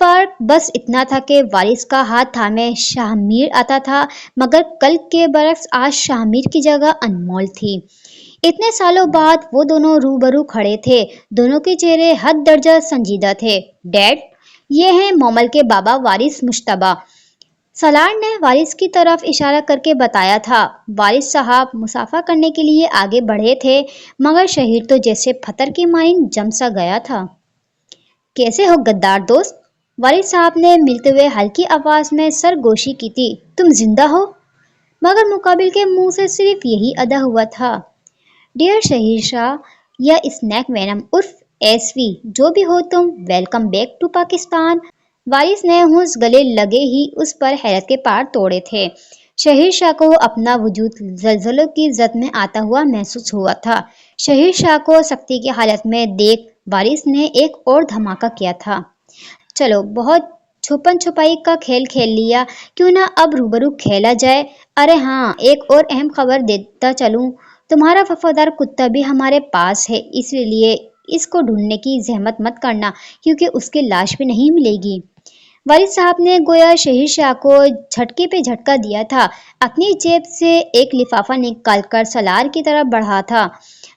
فرق بس اتنا تھا کہ وارث کا ہاتھ تھامے شاہمیر آتا تھا، مگر کل کے برعکس آج شاہمیر کی جگہ انمول تھی۔ اتنے سالوں بعد وہ دونوں روبرو کھڑے تھے، دونوں کے چہرے حد درجہ سنجیدہ تھے۔ ڈیڈ، یہ ہیں مومل کے بابا وارث مشتبہ، سالار نے وارث کی طرف اشارہ کر کے بتایا تھا۔ وارث صاحب مصافحہ کرنے کے لیے آگے بڑھے تھے، مگر شہیر تو جیسے پتھر کی مانند جم سا گیا تھا۔ کیسے ہو غدار دوست؟ وارث صاحب نے ملتے ہوئے ہلکی آواز میں سرگوشی کی تھی۔ تم زندہ ہو؟ مگر مقابل کے منہ سے صرف یہی ادا ہوا تھا۔ ڈیئر شہیر شاہ یا اسنیک وینم عرف ایس وی، جو بھی ہو تم، ویلکم بیک ٹو پاکستان۔ وارث نے ہنس گلے لگے ہی اس پر حیرت کے پار توڑے تھے۔ شہیر شاہ کو اپنا وجود زلزلوں کی زد میں آتا ہوا محسوس ہوا تھا۔ شہیر شاہ کو سختی کی حالت میں دیکھ وارث نے ایک اور دھماکہ کیا تھا۔ چلو، بہت چھپن چھپائی کا کھیل کھیل لیا، کیوں نہ اب روبرو کھیلا جائے؟ ارے ہاں، ایک اور اہم خبر دیتا چلوں، تمہارا وفادار کتا بھی ہمارے پاس ہے، اس لیے اس کو ڈھونڈنے کی زحمت مت کرنا، کیونکہ اس کی لاش بھی نہیں ملے گی۔ وارث صاحب نے گویا شہیر شاہ کو جھٹکے پہ جھٹکا دیا تھا۔ اپنی جیب سے ایک لفافہ نکال کر سالار کی طرف بڑھا تھا،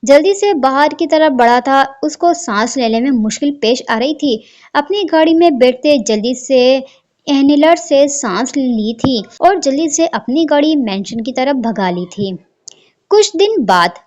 جلدی سے باہر کی طرف بڑھا تھا۔ اس کو سانس لینے میں مشکل پیش آ رہی تھی۔ اپنی گاڑی میں بیٹھتے جلدی سے انہیلر سے سانس لی تھی اور جلدی سے اپنی گاڑی مینشن کی طرف بھگا لی تھی۔ کچھ دن بعد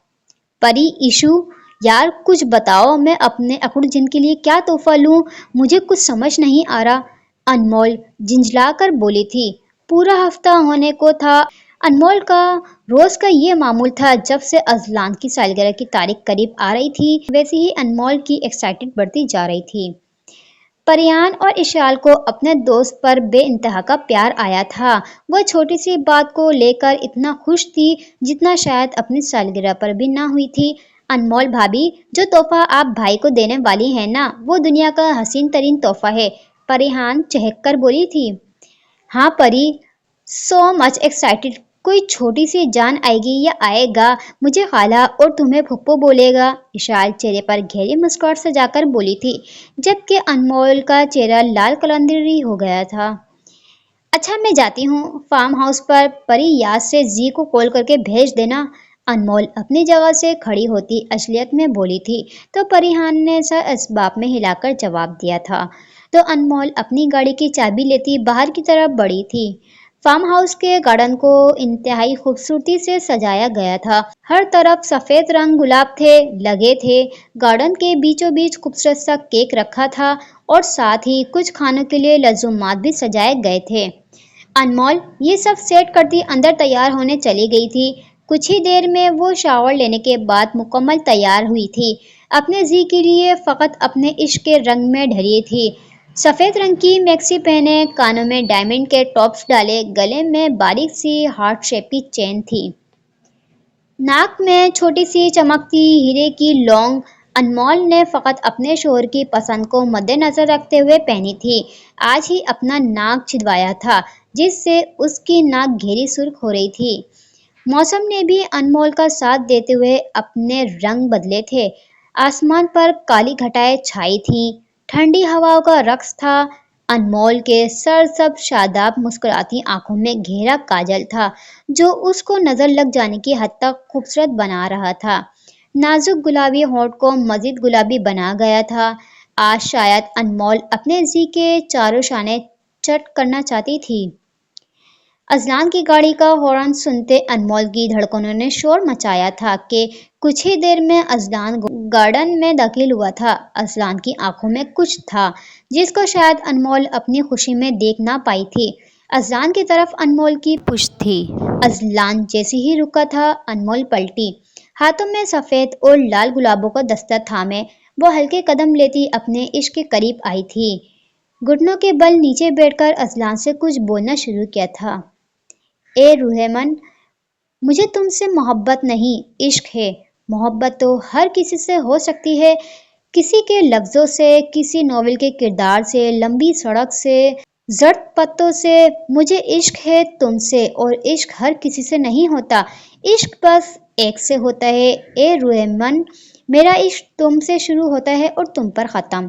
پری ایشو، یار کچھ بتاؤ، میں اپنے اکڑ جن کے لیے کیا تحفہ لوں، مجھے کچھ سمجھ نہیں آ رہا، انمول جھنجھلا کر بولی تھی۔ پورا ہفتہ ہونے کو تھا۔ انمول کا روز کا یہ معمول تھا، جب سے اذلان کی سالگرہ کی تاریخ قریب آ رہی تھی، ویسے ہی انمول کی ایکسائٹمنٹ بڑھتی جا رہی تھی۔ پریان اور اشال کو اپنے دوست پر بے انتہا کا پیار آیا تھا۔ وہ چھوٹی سی بات کو لے کر اتنا خوش تھی جتنا شاید اپنی سالگرہ پر بھی نہ ہوئی تھی۔ انمول بھابھی، جو تحفہ آپ بھائی کو دینے والی ہیں نا، وہ دنیا کا حسین ترین تحفہ ہے، پریان چہک کر بولی تھی۔ ہاں پری، سو مچ ایکسائٹڈ، کوئی چھوٹی سی جان آئے گی یا آئے گا، مجھے خالہ اور تمہیں پھپھو بولے گا، اشال چہرے پر گہری مسکراہٹ سجا کر بولی تھی، جبکہ انمول کا چہرہ لال قلندری ہو گیا تھا۔ اچھا میں جاتی ہوں فارم ہاؤس پر، پری یاد سے زی کو کال کر کے بھیج دینا۔ انمول اپنی جگہ سے کھڑی ہوتی اصلیت میں بولی تھی، تو پریان نے سر اسباب میں ہلا کر جواب دیا تھا، تو انمول اپنی گاڑی کی چابی لیتی باہر کی طرف بڑھی تھی۔ فارم ہاؤس کے گارڈن کو انتہائی خوبصورتی سے سجایا گیا تھا۔ ہر طرف سفید رنگ گلاب تھے لگے تھے، گارڈن کے بیچوں بیچ خوبصورت سا کیک رکھا تھا اور ساتھ ہی کچھ کھانوں کے لیے لزومات بھی سجائے گئے تھے۔ انمول یہ سب سیٹ کرتی اندر تیار ہونے چلی گئی تھی۔ کچھ ہی دیر میں وہ شاور لینے کے بعد مکمل تیار ہوئی تھی۔ اپنے زی کے لیے فقط اپنے عشق کے رنگ میں ڈھلی تھی۔ سفید رنگ کی میکسی پہنے، کانوں میں ڈائمنڈ کے ٹاپس ڈالے، گلے میں باریک سی ہارٹ شیپ کی چین تھی، ناک میں چھوٹی سی چمکتی ہیرے کی لونگ انمول نے فقط اپنے شوہر کی پسند کو مد نظر رکھتے ہوئے پہنی تھی۔ آج ہی اپنا ناک چھدوایا تھا، جس سے اس کی ناک گہری سرخ ہو رہی تھی۔ موسم نے بھی انمول کا ساتھ دیتے ہوئے اپنے رنگ بدلے تھے۔ آسمان پر کالی گھٹائیں چھائی تھیں، ٹھنڈی ہواؤں کا رقص تھا۔ انمول کے سرسبز شاداب مسکراتی آنکھوں میں گہرا کاجل تھا، جو اس کو نظر لگ جانے کی حد تک خوبصورت بنا رہا تھا۔ نازک گلابی ہونٹ کو مزید گلابی بنا گیا تھا۔ آج شاید انمول اپنے زی کے چاروں شانے چٹ کرنا چاہتی تھی۔ اذلان کی گاڑی کا ہارن سنتے انمول کی دھڑکنوں نے شور مچایا تھا کہ کچھ ہی دیر میں اذلان گارڈن میں داخل ہوا تھا۔ اذلان کی آنکھوں میں کچھ تھا جس کو شاید انمول اپنی خوشی میں دیکھ نہ پائی تھی۔ اذلان کی طرف انمول کی پشت تھی۔ اذلان جیسے ہی رکا تھا، انمول پلٹی، ہاتھوں میں سفید اور لال گلابوں کا دستر تھامے وہ ہلکے قدم لیتی اپنے عشق کے قریب آئی تھی۔ گھٹنوں کے بل نیچے بیٹھ کر اذلان سے کچھ بولنا شروع کیا تھا۔ اے روح من، مجھے تم سے محبت نہیں، عشق ہے۔ محبت تو ہر کسی سے ہو سکتی ہے، کسی کے لفظوں سے، کسی ناول کے کردار سے، لمبی سڑک سے، زرد پتوں سے۔ مجھے عشق ہے تم سے، اور عشق ہر کسی سے نہیں ہوتا، عشق بس ایک سے ہوتا ہے۔ اے روح من، میرا عشق تم سے شروع ہوتا ہے اور تم پر ختم۔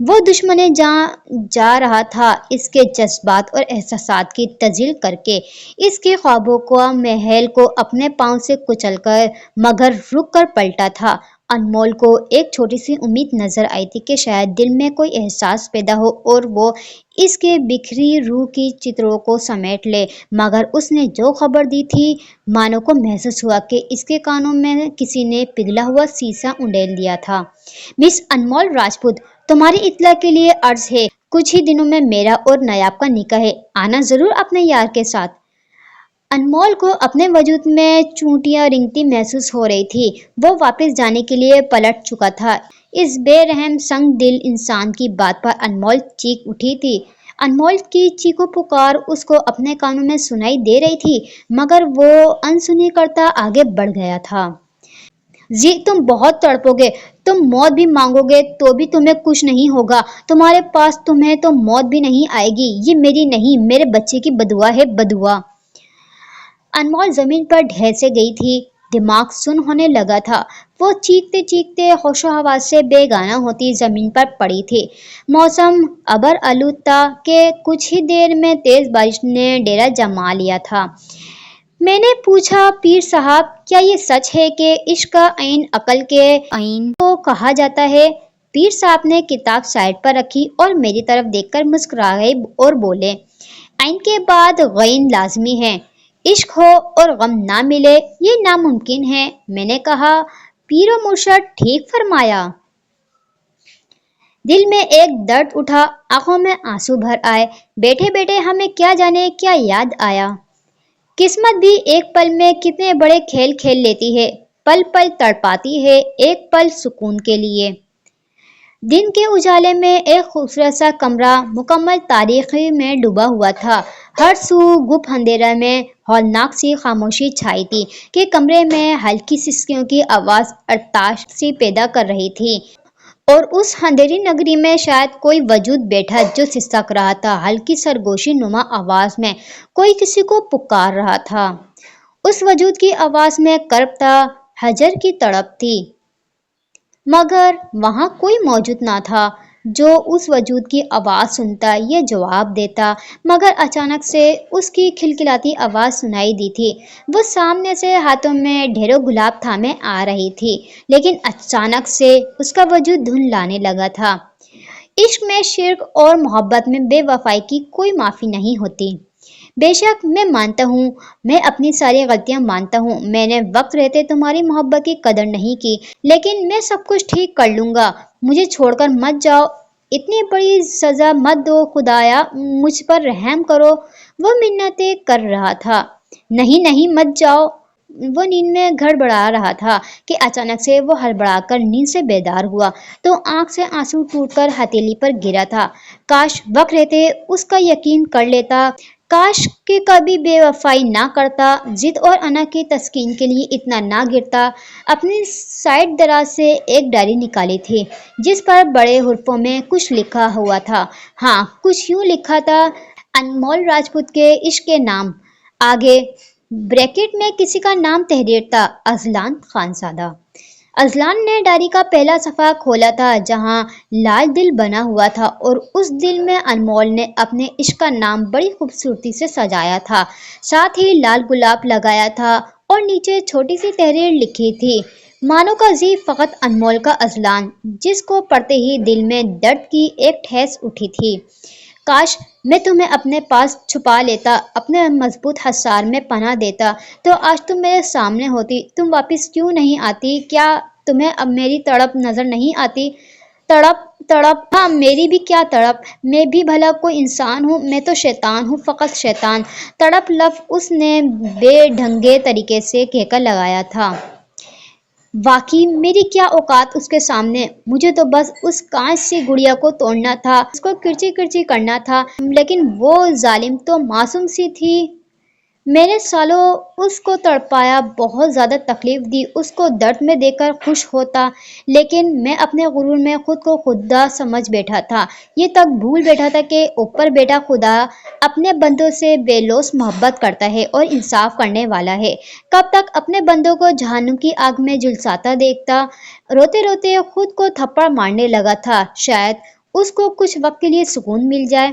وہ دشمن جا رہا تھا اس کے جذبات اور احساسات کی تزلیل کر کے، اس کے خوابوں کو محل کو اپنے پاؤں سے کچل کر، مگر رک کر پلٹا تھا۔ انمول کو ایک چھوٹی سی امید نظر آئی تھی کہ شاید دل میں کوئی احساس پیدا ہو اور وہ اس کے بکھری روح کی چتروں کو سمیٹ لے، مگر اس نے جو خبر دی تھی، مانو کو محسوس ہوا کہ اس کے کانوں میں کسی نے پگھلا ہوا سیسا انڈیل دیا تھا۔ مس انمول راجپوت، تمہاری اطلاع کے لیے عرض ہے، کچھ ہی دنوں میں میرا اور نیاب کا نکاح ہے، آنا ضرور اپنے یار کے ساتھ۔ انمول کو اپنے وجود میں چونٹیاں رنگتی محسوس ہو رہی تھی، وہ واپس جانے کے لیے پلٹ چکا تھا۔ اس بے رحم سنگ دل انسان کی بات پر انمول چیخ اٹھی تھی۔ انمول کی چیخو پکار اس کو اپنے کانوں میں سنائی دے رہی تھی، مگر وہ انسنی کرتا آگے بڑھ گیا تھا۔ جی، تم بہت تڑپو گے، تم موت بھی مانگو گے تو بھی تمہیں کچھ نہیں ہوگا، تمہارے پاس تمہیں تو موت بھی نہیں آئے گی، یہ میری نہیں، میرے بچے کی بدعا ہے، بدعا۔ انمول زمین پر ڈھیسے گئی تھی، دماغ سن ہونے لگا تھا، وہ چیختے چیختے ہوش و حواس سے بے گانہ ہوتی زمین پر پڑی تھی۔ موسم ابر آلود تھا کہ کچھ ہی دیر میں تیز بارش نے ڈیرا جما لیا تھا۔ میں نے پوچھا، پیر صاحب، کیا یہ سچ ہے کہ عشق کا عین عقل کے عین کو کہا جاتا ہے؟ پیر صاحب نے کتاب سائیڈ پر رکھی اور میری طرف دیکھ کر مسکرائے اور بولے، عین کے بعد غین لازمی ہے، عشق ہو اور غم نہ ملے یہ ناممکن ہے۔ میں نے کہا، پیر و مرشد ٹھیک فرمایا۔ دل میں ایک درد اٹھا، آنکھوں میں آنسو بھر آئے، بیٹھے بیٹھے ہمیں کیا جانے کیا یاد آیا۔ قسمت بھی ایک پل میں کتنے بڑے کھیل کھیل لیتی ہے، پل پل تڑپاتی ہے ایک پل سکون کے لیے۔ دن کے اجالے میں ایک خوبصورت سا کمرہ مکمل تاریکی میں ڈوبا ہوا تھا، ہر سو گپ اندھیرے میں ہولناک سی خاموشی چھائی تھی کہ کمرے میں ہلکی سسکیوں کی آواز ارتعاش سی پیدا کر رہی تھی، اور اس اندھیری نگری میں شاید کوئی وجود بیٹھا جو سسک رہا تھا، ہلکی سرگوشی نما آواز میں کوئی کسی کو پکار رہا تھا۔ اس وجود کی آواز میں کرب تھا، ہجر کی تڑپ تھی، مگر وہاں کوئی موجود نہ تھا جو اس وجود کی آواز سنتا یا جواب دیتا۔ مگر اچانک سے اس کی کھلکھلاتی آواز سنائی دی تھی، وہ سامنے سے ہاتھوں میں ڈھیروں گلاب تھامے آ رہی تھی، لیکن اچانک سے اس کا وجود دھندلانے لگا تھا۔ عشق میں شرک اور محبت میں بے وفائی کی کوئی معافی نہیں ہوتی۔ بے شک میں مانتا ہوں، میں اپنی ساری غلطیاں مانتا ہوں، میں نے وقت رہتے تمہاری محبت کی قدر نہیں کی، لیکن میں سب کچھ ٹھیک کر لوں گا، مجھے چھوڑ کر مت جاؤ، اتنی بڑی سزا مت دو، خدایا مجھ پر رحم کرو۔ وہ منتیں کر رہا تھا، نہیں نہیں مت جاؤ۔ وہ نیند میں گڑبڑا رہا تھا کہ اچانک سے وہ ہڑبڑا کر نیند سے بیدار ہوا تو آنکھ سے آنسو ٹوٹ کر ہتھیلی پر گرا تھا۔ کاش وقت رہتے اس کا یقین کر لیتا، کاش کہ کبھی بے وفائی نہ کرتا، ضد اور انا کی تسکین کے لیے اتنا نہ گرتا۔ اپنی سائیڈ دراز سے ایک ڈائری نکالی تھی جس پر بڑے حروفوں میں کچھ لکھا ہوا تھا، ہاں کچھ یوں لکھا تھا، انمول راجپوت کے عشق کے نام، آگے بریکٹ میں کسی کا نام تحریر تھا، اذلان خانزادہ۔ اذلان نے ڈائری کا پہلا صفحہ کھولا تھا جہاں لال دل بنا ہوا تھا، اور اس دل میں انمول نے اپنے عشق کا نام بڑی خوبصورتی سے سجایا تھا، ساتھ ہی لال گلاب لگایا تھا اور نیچے چھوٹی سی تحریر لکھی تھی، مانو کا زی فقط انمول کا اذلان، جس کو پڑھتے ہی دل میں درد کی ایک ٹھیس اٹھی تھی۔ کاش میں تمہیں اپنے پاس چھپا لیتا، اپنے مضبوط حصار میں پناہ دیتا تو آج تم میرے سامنے ہوتی۔ تم واپس کیوں نہیں آتی؟ کیا تمہیں اب میری تڑپ نظر نہیں آتی؟ تڑپ، ہاں میری بھی کیا تڑپ، میں بھی بھلا کوئی انسان ہوں، میں تو شیطان ہوں، فقط شیطان۔ تڑپ لفظ اس نے بے ڈھنگے طریقے سے کہہ کر لگایا تھا، واقعی میری کیا اوقات اس کے سامنے، مجھے تو بس اس کانچ سی گڑیا کو توڑنا تھا، اس کو کرچی کرچی کرنا تھا، لیکن وہ ظالم تو معصوم سی تھی۔ میں نے سالوں اس کو تڑپایا، بہت زیادہ تکلیف دی، اس کو درد میں دیکھ کر خوش ہوتا، لیکن میں اپنے غرور میں خود کو خدا سمجھ بیٹھا تھا، یہ تک بھول بیٹھا تھا کہ اوپر بیٹھا خدا اپنے بندوں سے بے لوث محبت کرتا ہے اور انصاف کرنے والا ہے۔ کب تک اپنے بندوں کو جہنم کی آگ میں جھلساتا دیکھتا؟ روتے روتے خود کو تھپڑ مارنے لگا تھا، شاید اس کو کچھ وقت کے لیے سکون مل جائے۔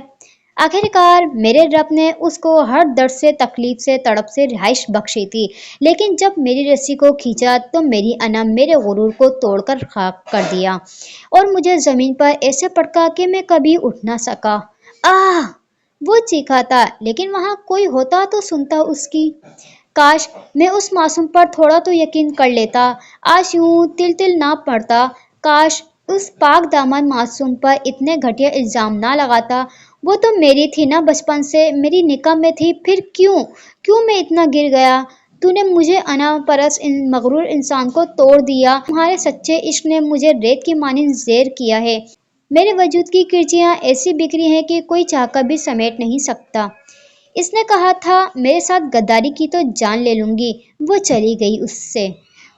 آخرکار میرے رب نے اس کو ہر درد سے، تکلیف سے، تڑپ سے رہائش بخشی تھی، لیکن جب میری رسی کو کھینچا تو میری انا میرے غرور کو توڑ کر خاک کر دیا اور مجھے زمین پر ایسے پٹکا کہ میں کبھی اٹھ نہ سکا۔ آہ! وہ چیخا تھا، لیکن وہاں کوئی ہوتا تو سنتا اس کی۔ کاش میں اس معصوم پر تھوڑا تو یقین کر لیتا، آج یوں تل تل نہ پڑتا، کاش اس پاک دامن معصوم پر اتنے گھٹیا الزام نہ لگاتا۔ وہ تو میری تھی نا بچپن سے، میری نکاح میں تھی، پھر کیوں میں اتنا گر گیا؟ تو نے مجھے انا پرست مغرور انسان کو توڑ دیا، تمہارے سچے عشق نے مجھے ریت کی مانند زیر کیا ہے، میرے وجود کی کرچیاں ایسی بکھری ہیں کہ کوئی چاہ کر بھی سمیٹ نہیں سکتا۔ اس نے کہا تھا میرے ساتھ غداری کی تو جان لے لوں گی، وہ چلی گئی اس سے۔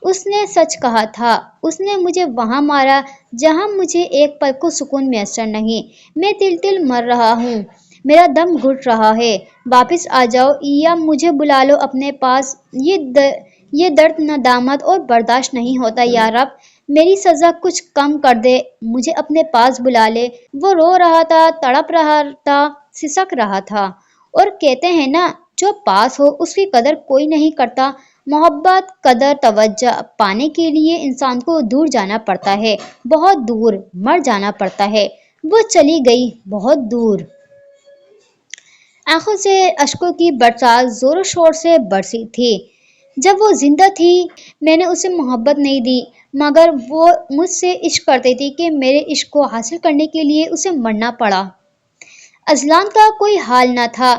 اس نے سچ کہا تھا، اس نے مجھے وہاں مارا جہاں مجھے ایک پل کو سکون میسر نہیں۔ میں تل تل مر رہا ہوں، میرا دم گھٹ رہا ہے، واپس آ جاؤ یا مجھے بلا لو اپنے پاس، یہ درد ندامت اور برداشت نہیں ہوتا یا رب، میری سزا کچھ کم کر دے، مجھے اپنے پاس بلا لے۔ وہ رو رہا تھا، تڑپ رہا تھا، سسک رہا تھا، اور کہتے ہیں نا جو پاس ہو اس کی قدر کوئی نہیں کرتا۔ محبت، قدر، توجہ پانے کے لیے انسان کو دور جانا پڑتا ہے، بہت دور، مر جانا پڑتا ہے۔ وہ چلی گئی بہت دور۔ آنکھوں سے اشکوں کی برسات زور و شور سے برسی تھی۔ جب وہ زندہ تھی میں نے اسے محبت نہیں دی، مگر وہ مجھ سے عشق کرتی تھی کہ میرے عشق کو حاصل کرنے کے لیے اسے مرنا پڑا۔ ازلان کا کوئی حال نہ تھا،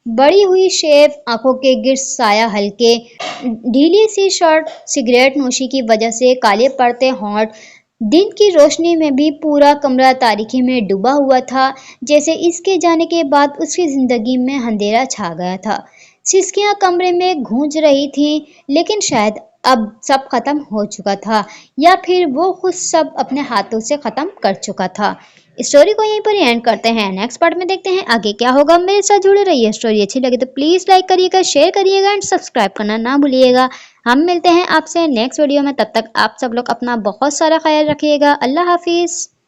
بڑی ہوئی شیف آنکھوں کے گرد سایہ ہلکے، ڈھیلی سی شرٹ، سگریٹ نوشی کی وجہ سے کالے پڑتے ہونٹ، دن کی روشنی میں بھی پورا کمرہ تاریکی میں ڈوبا ہوا تھا، جیسے اس کے جانے کے بعد اس کی زندگی میں اندھیرا چھا گیا تھا۔ سسکیاں کمرے میں گونج رہی تھیں، لیکن شاید اب سب ختم ہو چکا تھا، یا پھر وہ خود سب اپنے ہاتھوں سے ختم کر چکا تھا۔ اسٹوری کو یہیں پر اینڈ کرتے ہیں، نیکسٹ پارٹ میں دیکھتے ہیں آگے کیا ہوگا۔ میرے ساتھ جڑے رہیے، اسٹوری اچھی لگے تو پلیز لائک کریے گا، شیئر کریے گا اینڈ سبسکرائب کرنا نہ بھولیے گا۔ ہم ملتے ہیں آپ سے نیکسٹ ویڈیو میں، تب تک آپ سب لوگ اپنا بہت سارا خیال رکھیے گا۔ اللہ حافظ۔